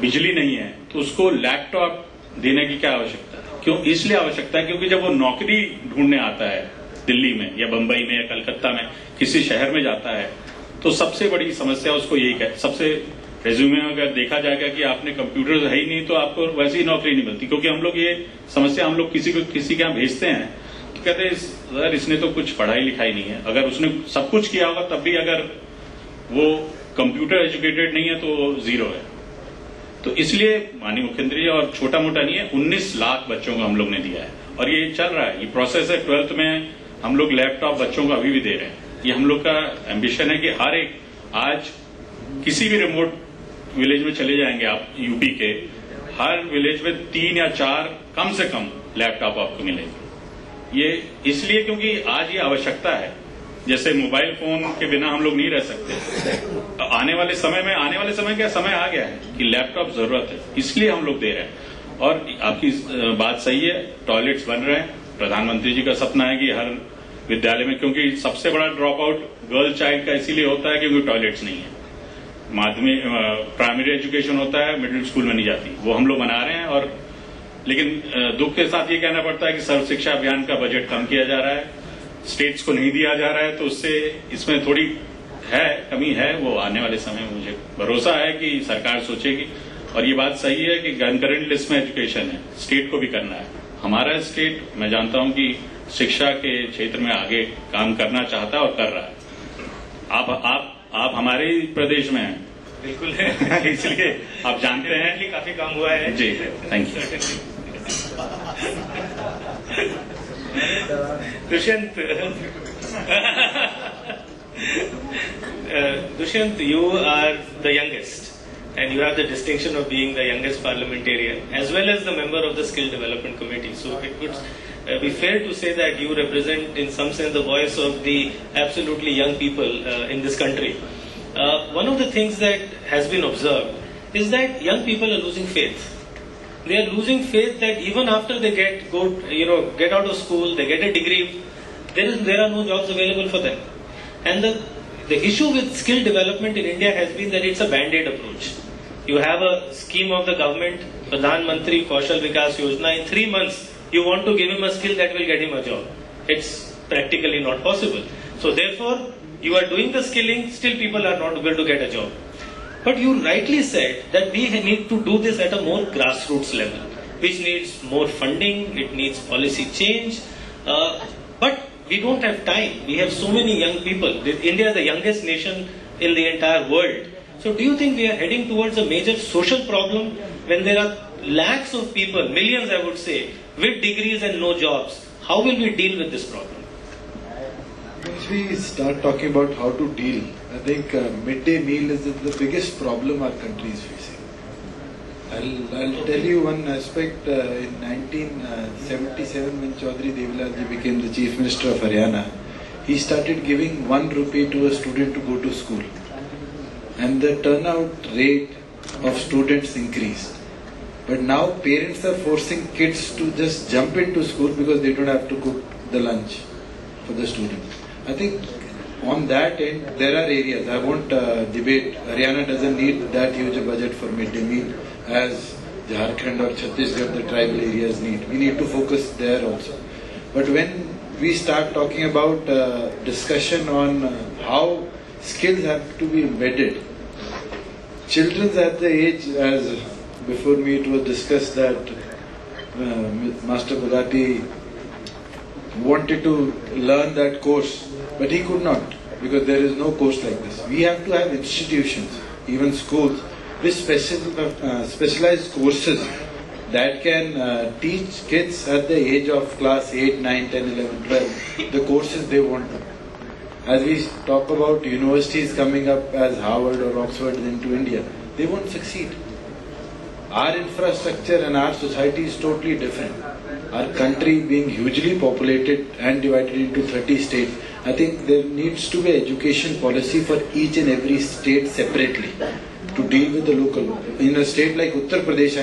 बिजली नहीं है, तो उसको लैपटॉप देने की क्या आवश्यकता है? क्यों? इसलिए आवश्यकता है क्योंकि जब वो नौकरी ढूंढने आता है दिल्ली में या बंबई में या कलकत्ता में, किसी शहर में जाता है, तो सबसे बड़ी समस्या उसको यही है। सबसे रेज्यूमे में अगर देखा जाएगा कि आपने कंप्यूटर है ही नहीं, तो आपको वैसे ही नौकरी नहीं मिलती। क्योंकि हम लोग ये समस्या हम लोग किसी के यहाँ भेजते हैं, तो कहते हैं सर इसने तो कुछ पढ़ाई लिखाई नहीं है। अगर उसने सब कुछ किया होगा तब भी अगर वो कंप्यूटर एजुकेटेड नहीं है तो वो जीरो है। तो इसलिए माननीय मुख्यमंत्री जी, और छोटा मोटा नहीं है, 19 लाख बच्चों को हम लोग ने दिया है, और ये चल रहा है, ये प्रोसेस है। 12th में हम लोग लैपटॉप बच्चों को अभी भी दे रहे हैं। ये हम लोग का एम्बिशन है कि हर एक, आज किसी भी रिमोट विलेज में चले जाएंगे आप यूपी के, हर विलेज में 3 या 4 कम से कम लैपटॉप आपको मिलेंगे। ये इसलिए क्योंकि आज ये आवश्यकता है। जैसे मोबाइल फोन के बिना हम लोग नहीं रह सकते। आने वाले समय क्या समय आ गया है कि लैपटॉप जरूरत है, इसलिए हम लोग दे रहे हैं। और आपकी बात सही है, टॉयलेट्स बन रहे हैं। प्रधानमंत्री जी का सपना है कि हर विद्यालय में, क्योंकि सबसे बड़ा ड्रॉप आउट गर्ल चाइल्ड का इसीलिए होता है क्योंकि टॉयलेट्स नहीं है। माध्यमिक प्राइमरी एजुकेशन होता है, मिडिल स्कूल में नहीं जाती, वो हम लोग बना रहे हैं। और लेकिन दुख के साथ ये कहना पड़ता है कि सर्व शिक्षा अभियान का बजट कम किया जा रहा है, स्टेट्स को नहीं दिया जा रहा है, तो उससे इसमें थोड़ी कमी है। वो आने वाले समय में मुझे भरोसा है कि सरकार सोचेगी। और ये बात सही है कि कंकरेंट लिस्ट में एजुकेशन है, स्टेट को भी करना है। हमारा स्टेट, मैं जानता हूं कि शिक्षा के क्षेत्र में आगे काम करना चाहता है और कर रहा है। आप हमारे ही प्रदेश में हैं, बिल्कुल है। इसलिए आप जानते हैं काफी काम हुआ है जी। Thank you. Dushyant, you are the youngest, and you have the distinction of being the youngest parliamentarian as well as the member of the Skill Development Committee. So it would be fair to say that you represent in some sense the voice of the absolutely young people in this country. One of the things that has been observed is that young people are losing faith. They are losing faith that even after they get out of school, they get a degree, there are no jobs available for them. And the issue with skill development in India has been that it's a band-aid approach. You have a scheme of the government, Pradhan Mantri Kaushal Vikas Yojana. In 3 months, you want to give him a skill that will get him a job. It's practically not possible. So therefore, you are doing the skilling, still people are not able to get a job. But you rightly said that we need to do this at a more grassroots level, which needs more funding, it needs policy change. But we don't have time. We have so many young people. India is the youngest nation in the entire world. So do you think we are heading towards a major social problem when there are lakhs of people, millions I would say, with degrees and no jobs? How will we deal with this problem? once we start talking about how to deal, I think midday meal is the biggest problem our country is facing. I'll tell you one aspect. In 1977, when Chaudhry Devilal ji became the Chief Minister of Haryana, he started giving 1 rupee to a student to go to school. And the turnout rate of students increased. But now parents are forcing kids to just jump into school because they don't have to cook the lunch for the students. I think on that end, there are areas. I won't debate. Haryana doesn't need that huge a budget for midday meal as Jharkhand or Chhattisgarh, the tribal areas need. We need to focus there also. But when we start talking about discussion on how skills have to be embedded, children at the age, as before me it was discussed that Master Bhagati wanted to learn that course, but he could not because there is no course like this. We have to have institutions, even schools, with specialized courses that can teach kids at the age of class 8, 9, 10, 11, 12 the courses they want to. As we talk about universities coming up as Harvard or Oxford into India, they won't succeed. Our infrastructure and our society is totally different. Our country being hugely populated and divided into 30 states, I think there needs to be education policy for each and every state separately to deal with the local. In a state like Uttar Pradesh,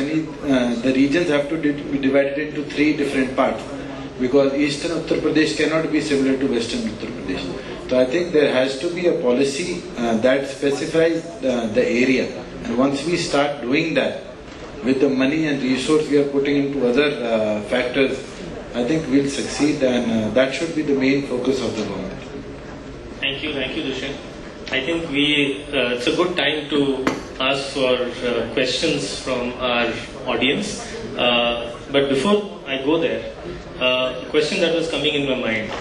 the regions have to be divided into 3 different parts because eastern Uttar Pradesh cannot be similar to western Uttar Pradesh. So I think there has to be a policy that specifies the area. And once we start doing that, with the money and resource we are putting into other factors, I think we'll succeed, and that should be the main focus of the government. Thank you, Dushyant. I think it's a good time to ask for questions from our audience. But before I go there, a question that was coming in my mind.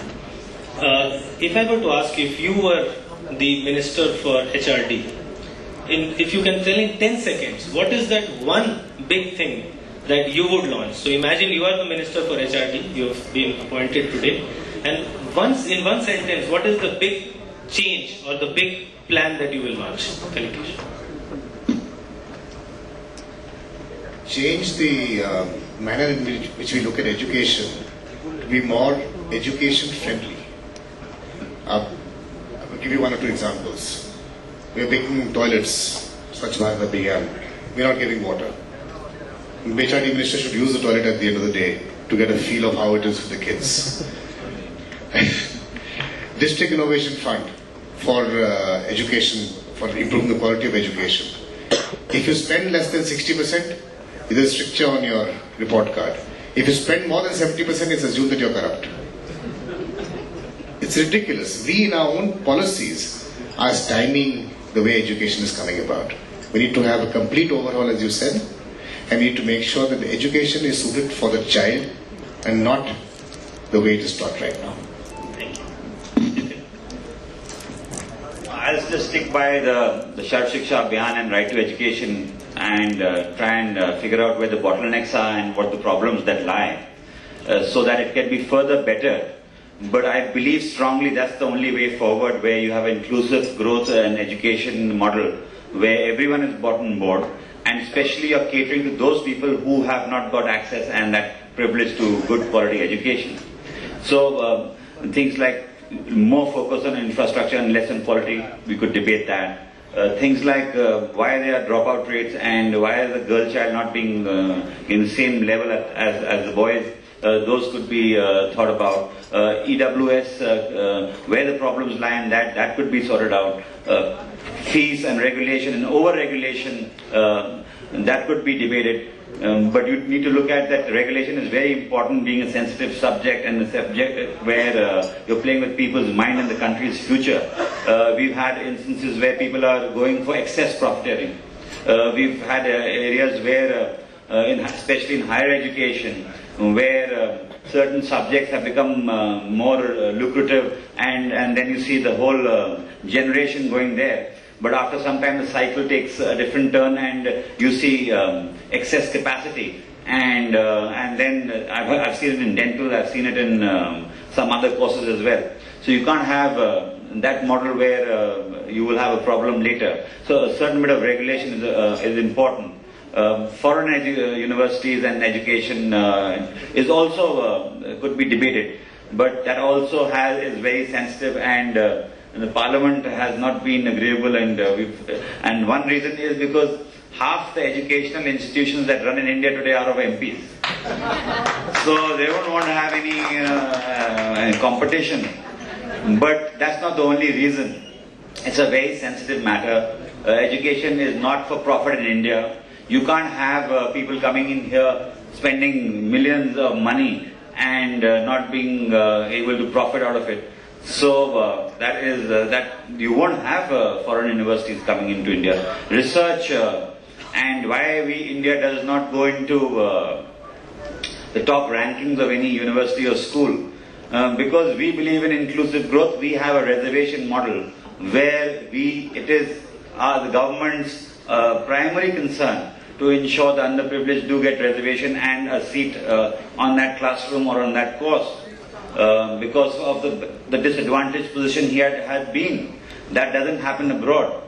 If I were to ask if you were the Minister for HRD, if you can tell in 10 seconds, what is that one big thing that you would launch? So imagine you are the Minister for HRD, you have been appointed today, and in one sentence, what is the big change or the big plan that you will launch? Kalikesh. Change the manner in which we look at education to be more education friendly. I'll give you 1 or 2 examples. We are making toilets, Swachh Bharat Abhiyan. We are not giving water. The HRD minister should use the toilet at the end of the day to get a feel of how it is for the kids. District Innovation Fund for education, for improving the quality of education. If you spend less than 60%, it is stricture on your report card. If you spend more than 70%, it's assumed that you're corrupt. It's ridiculous. We in our own policies are stymieing the way education is coming about. We need to have a complete overhaul, as you said, and we need to make sure that the education is suited for the child and not the way it is taught right now. I'll just stick by the Sarv Shiksha Abhiyan and right to education and try and figure out where the bottlenecks are and what the problems that lie so that it can be further better. But I believe strongly that's the only way forward, where you have inclusive growth and education model where everyone is brought on board, and especially you're catering to those people who have not got access and that privilege to good quality education. So things like more focus on infrastructure and less on quality, we could debate that. Things like why there are dropout rates and why is the girl child not being in the same level as the boys, those could be thought about. EWS, where the problems lie in that could be sorted out. Fees and regulation and over-regulation, that could be debated. But you need to look at that regulation is very important, being a sensitive subject and a subject where you're playing with people's mind and the country's future. We've had instances where people are going for excess profiteering. We've had areas where, especially in higher education, where certain subjects have become more lucrative, and then you see the whole generation going there. But after some time the cycle takes a different turn and you see excess capacity, and then I've seen it in dental, I've seen it in some other courses as well. So you can't have that model where you will have a problem later. So a certain bit of regulation is important. Foreign universities and education is also could be debated, but that also is very sensitive, and the Parliament has not been agreeable, and one reason is because half the educational institutions that run in India today are of MPs. So they don't want to have any competition. But that's not the only reason. It's a very sensitive matter. Education is not for profit in India. You can't have people coming in here spending millions of money and not being able to profit out of it. So that you won't have foreign universities coming into India. Research and why India does not go into the top rankings of any university or school. Because we believe in inclusive growth, we have a reservation model where it is the government's primary concern to ensure the underprivileged do get reservation and a seat on that classroom or on that course because of the disadvantaged position he had been. That doesn't happen abroad.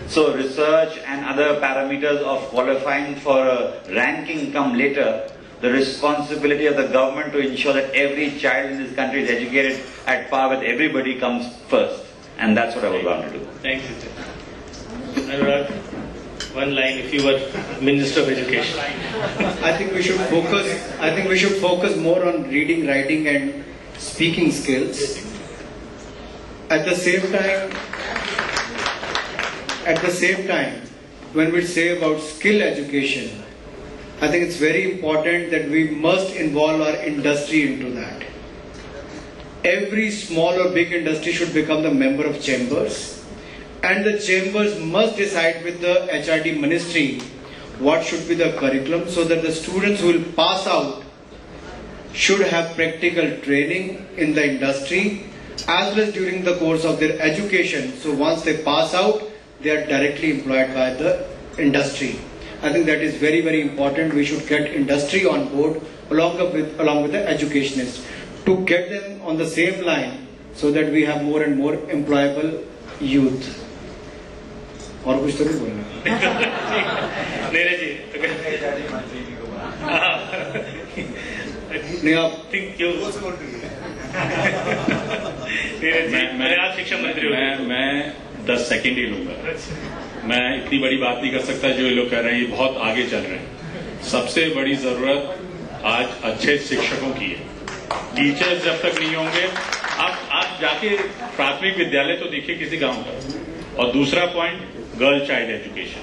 So research and other parameters of qualifying for a ranking come later. The responsibility of the government to ensure that every child in this country is educated at par with everybody comes first. And that's what I would want to do. Thank you, sir. Anurag, one line if you were Minister of Education. I think we should focus more on reading, writing and speaking skills. At the same time, when we say about skill education, I think it's very important that we must involve our industry into that. Every small or big industry should become the member of chambers, and the chambers must decide with the HRD ministry what should be the curriculum, so that the students who will pass out should have practical training in the industry as well as during the course of their education. So once they pass out, they are directly employed by the industry. I think that is very, very important. We should get industry on board along with the educationists to get them on the same line so that we have more and more employable youth. और कुछ तो नहीं बोलना। नीरज जी, नहीं आप think you Neeraj ji, मैं आप शिक्षा मंत्री हो। मैं 10 सेकंड ही लूंगा। मैं इतनी बड़ी बात नहीं कर सकता जो ये लोग कह रहे हैं, ये बहुत आगे चल रहे हैं। सबसे बड़ी जरूरत आज अच्छे शिक्षकों की है। टीचर्स जब तक नहीं होंगे, आप जाके प्राथमिक विद्यालय तो देखिए किसी गांव का। और दूसरा पॉइंट, गर्ल चाइल्ड एजुकेशन।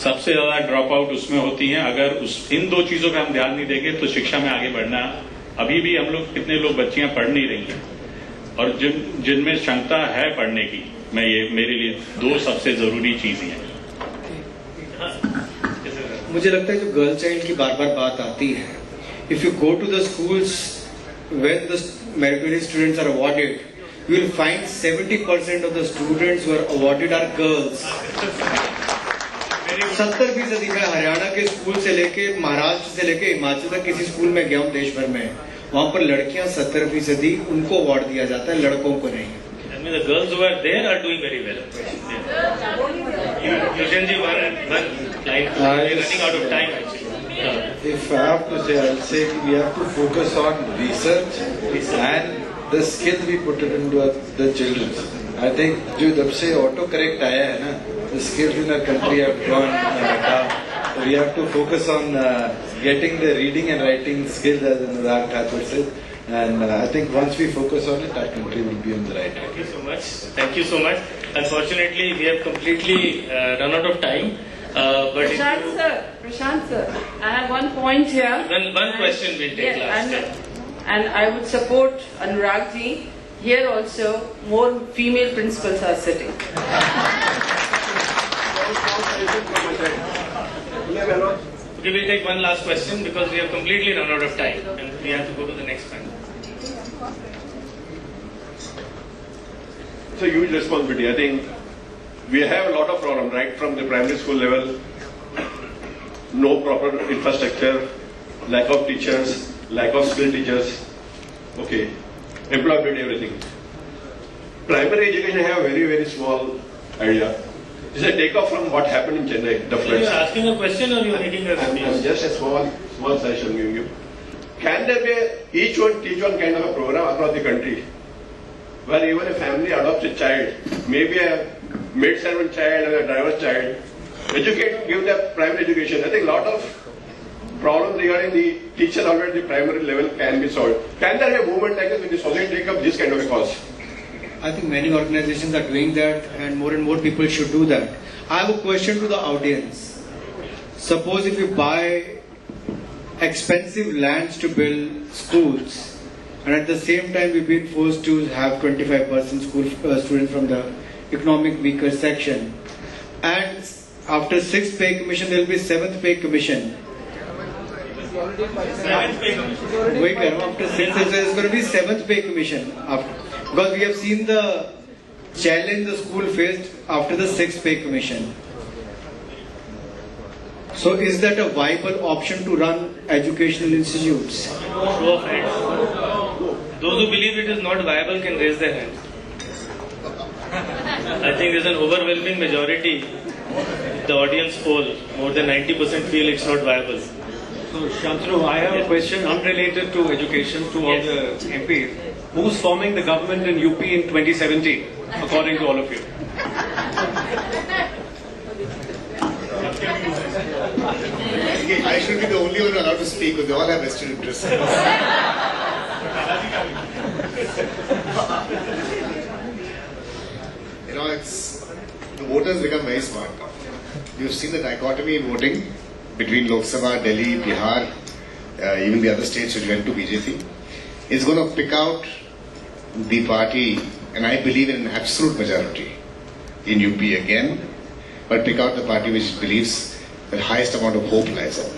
सबसे ज्यादा ड्रॉप आउट उसमें होती हैं। अगर इन दो चीजों पे हम ध्यान नहीं देंगे तो शिक्षा में आगे बढ़ना, अभी भी हम लोग कितने लोग बच्चियां पढ़ नहीं रही हैं, और जिनमें क्षमता है पढ़ने की, मेरे लिए दो सबसे जरूरी चीजें हैं। मुझे लगता है जो गर्ल चाइल्ड की बार बार बात आती है, if you go to the schools when the meritorious students are awarded, you will find 70% of the students who are awarded are girls. 70% मैं हरियाणा के स्कूल से लेके महाराष्ट्र से लेके हिमाचल तक किसी स्कूल में गया हूँ देश भर में, वहाँ पर लड़कियां 70% उनको अवार्ड दिया जाता है, लड़कों को नहीं। The girls who are there are doing very well. Yushan ji, one line. We are running out of time actually. If I have to say, I'll say we have to focus on research and the skill we put it into the children. I think जो जब से auto correct आया है ना, the skills in our country have gone down. We have to focus on getting the reading and writing skills, as Anurag Thakur said. And I think once we focus on it, our country will be on the right track. Thank you so much. Thank you so much. Unfortunately, we have completely run out of time. But Prashant sir, I have one point here. One question we'll take last. And I would support Anurag ji. Here also, more female principals are sitting. Okay, we'll take one last question because we have completely run out of time and we have to go to the next panel. It's a huge responsibility. I think we have a lot of problems, right from the primary school level. No proper infrastructure, lack of teachers, lack of skilled teachers. Okay, employability, everything. primary education, I have a very, very small idea. This is a takeoff from what happened in Chennai, the So floods. you're asking a question or you're making a remark? Just a small suggestion giving you. Can there be each one teach one kind of a program across the country, where even a family adopts a child, maybe a maid servant child or a driver's child, educate, give them primary education. I think a lot of problems regarding the teacher already at the primary level can be solved. Can there be a movement like this when the society take up this kind of a cause? I think many organizations are doing that, and more people should do that. I have a question to the audience. Suppose if you buy expensive lands to build schools, and at the same time we've been forced to have 25% school students from the economic weaker section, and after 6th pay commission there will be 7th pay commission. Wait, after 6th there is going to be 7th pay commission because we have seen the challenge the school faced after the 6th pay commission. So is that a viable option to run educational institutes? Show of hands. Those who believe it is not viable can raise their hands. I think there's an overwhelming majority. The audience poll, more than 90% feel it's not viable. So Shantanu, I have a question unrelated to education to all the MPs. Who's forming the government in UP in 2017, according to all of you? I should be the only one allowed to speak because they all have vested interests. It's the voters become very smart. You've seen the dichotomy in voting between Lok Sabha, Delhi, Bihar, even the other states which went to BJP. It's going to pick out the party, and I believe in an absolute majority in UP again, but pick out the party which believes the highest amount of hope lies in.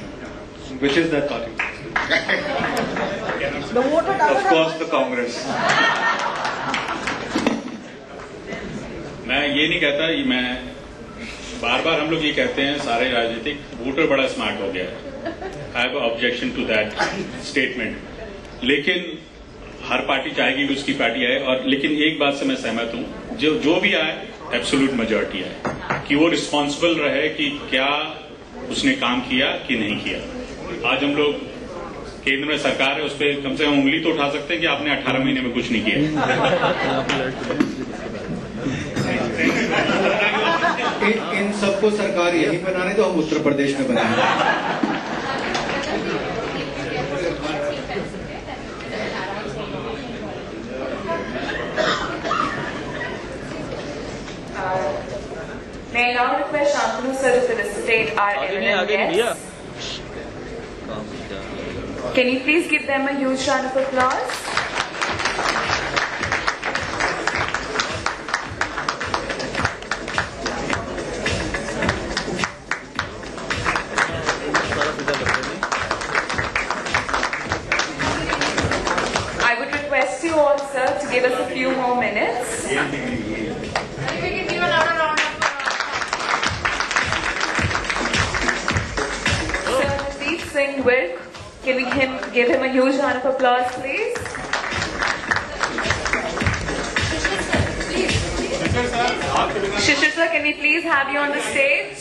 Which is that party? Of course, the Congress. मैं ये नहीं कहता, मैं बार बार हम लोग ये कहते हैं सारे राजनीतिक वोटर बड़ा स्मार्ट हो गया है. I have objection to that statement. लेकिन हर पार्टी चाहेगी कि उसकी पार्टी आए, और लेकिन एक बात से मैं सहमत हूं, जो भी आए एब्सोल्यूट मेजॉरिटी आए, कि वो रिस्पॉन्सिबल रहे कि क्या उसने काम किया कि नहीं किया. आज हम लोग केंद्र में सरकार है, उस पर कम से कम उंगली तो उठा सकते हैं कि आपने 18 महीने में कुछ नहीं किया. इन सबको सरकार यही बनाने तो हम उत्तर प्रदेश में बनाएंगे. May I now request Shantanu sir to felicitate our eminent guests. Can you please give them a huge round of applause? I would request you all, sir, to give us a few more minutes. Sir Hardeep Singh Virk, can we give him a huge round of applause, please? Shishir sir, can we please have you on the stage?